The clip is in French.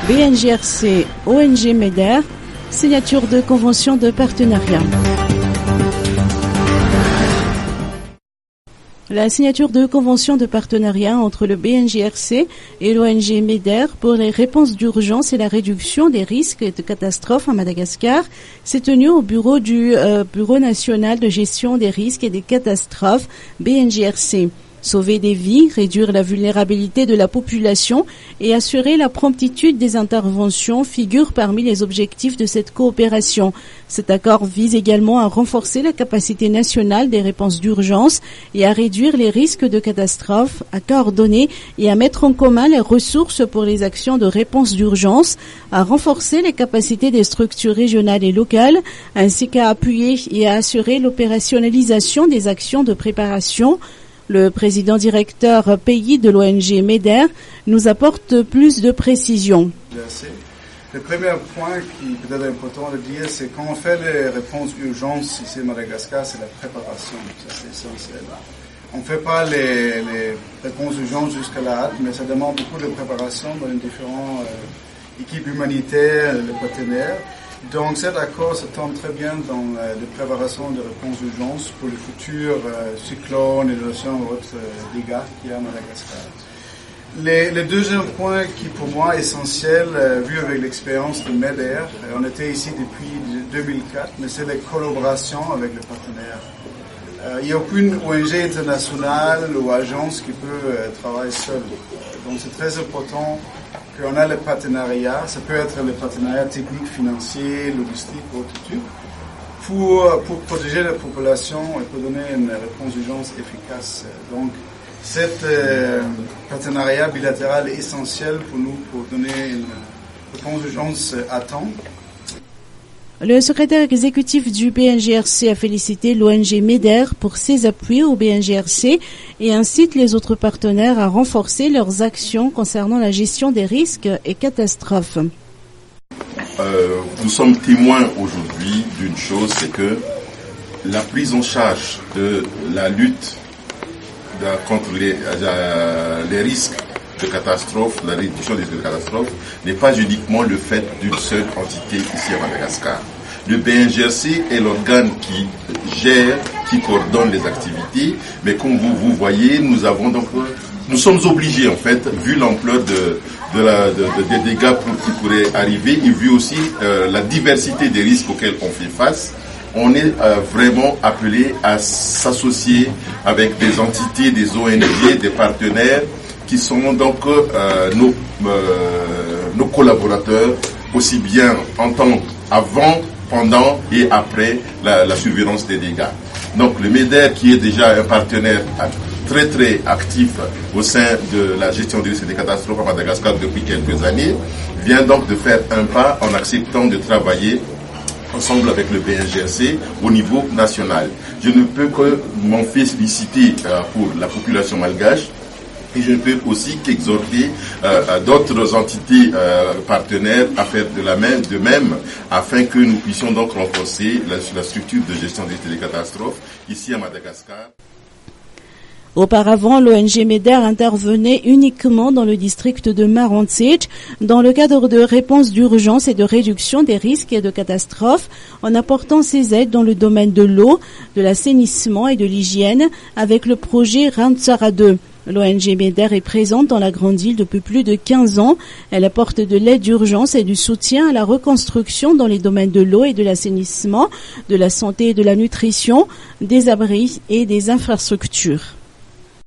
BNJRC, ONG MEDER, signature de convention de partenariat. La signature de convention de partenariat entre le BNJRC et l'ONG MEDER pour les réponses d'urgence et la réduction des risques de catastrophes à Madagascar s'est tenue au bureau du Bureau national de gestion des risques et des catastrophes, BNJRC. Sauver des vies, réduire la vulnérabilité de la population et assurer la promptitude des interventions figurent parmi les objectifs de cette coopération. Cet accord vise également à renforcer la capacité nationale des réponses d'urgence et à réduire les risques de catastrophes, à coordonner et à mettre en commun les ressources pour les actions de réponse d'urgence, à renforcer les capacités des structures régionales et locales, ainsi qu'à appuyer et à assurer l'opérationnalisation des actions de préparation. Le président directeur pays de l'ONG MEDER nous apporte plus de précisions. Le premier point qui est peut-être important de dire, c'est quand on fait les réponses d'urgence ici à Madagascar, c'est la préparation. Ça, c'est essentiel. On ne fait pas les réponses d'urgence jusqu'à la hâte, mais ça demande beaucoup de préparation dans les différentes équipes humanitaires, les partenaires. Donc cet accord se tombe très bien dans la préparation de réponses d'urgence pour les futurs cyclones et autres dégâts qu'il y a à Madagascar. Le deuxième point qui pour moi est essentiel, vu avec l'expérience de MEDER, on était ici depuis 2004, mais c'est la collaboration avec les partenaires. Il n'y a aucune ONG internationale ou agence qui peut travailler seule. Donc c'est très important qu'on a le partenariat, ça peut être le partenariat technique, financier, logistique, autre type, pour protéger la population et pour donner une réponse d'urgence efficace. Donc, cet partenariat bilatéral est essentiel pour nous pour donner une réponse d'urgence à temps. Le secrétaire exécutif du BNJRC a félicité l'ONG MEDER pour ses appuis au BNJRC et incite les autres partenaires à renforcer leurs actions concernant la gestion des risques et catastrophes. Nous sommes témoins aujourd'hui d'une chose, c'est que la prise en charge de la lutte contre les risques de catastrophes, la réduction des risques de catastrophes, n'est pas uniquement le fait d'une seule entité ici à Madagascar. Le BNJRC est l'organe qui gère, qui coordonne les activités, mais comme vous voyez, nous sommes obligés en fait, vu l'ampleur des dégâts qui pourraient arriver et vu aussi la diversité des risques auxquels on fait face, on est vraiment appelé à s'associer avec des entités, des ONG, des partenaires qui sont donc nos collaborateurs, aussi bien en temps avant, pendant et après la survenance des dégâts. Donc le MEDER, qui est déjà un partenaire très très actif au sein de la gestion des risques et des catastrophes à Madagascar depuis quelques années, vient donc de faire un pas en acceptant de travailler ensemble avec le BNJRC au niveau national. Je ne peux que m'en féliciter pour la population malgache. Et je ne peux aussi qu'exhorter d'autres entités partenaires à faire de même afin que nous puissions donc renforcer la structure de gestion des catastrophes ici à Madagascar. Auparavant, l'ONG MEDER intervenait uniquement dans le district de Marantsitch dans le cadre de réponses d'urgence et de réduction des risques et de catastrophes en apportant ses aides dans le domaine de l'eau, de l'assainissement et de l'hygiène avec le projet Rantsara 2. L'ONG MEDER est présente dans la grande île depuis plus de 15 ans. Elle apporte de l'aide d'urgence et du soutien à la reconstruction dans les domaines de l'eau et de l'assainissement, de la santé et de la nutrition, des abris et des infrastructures.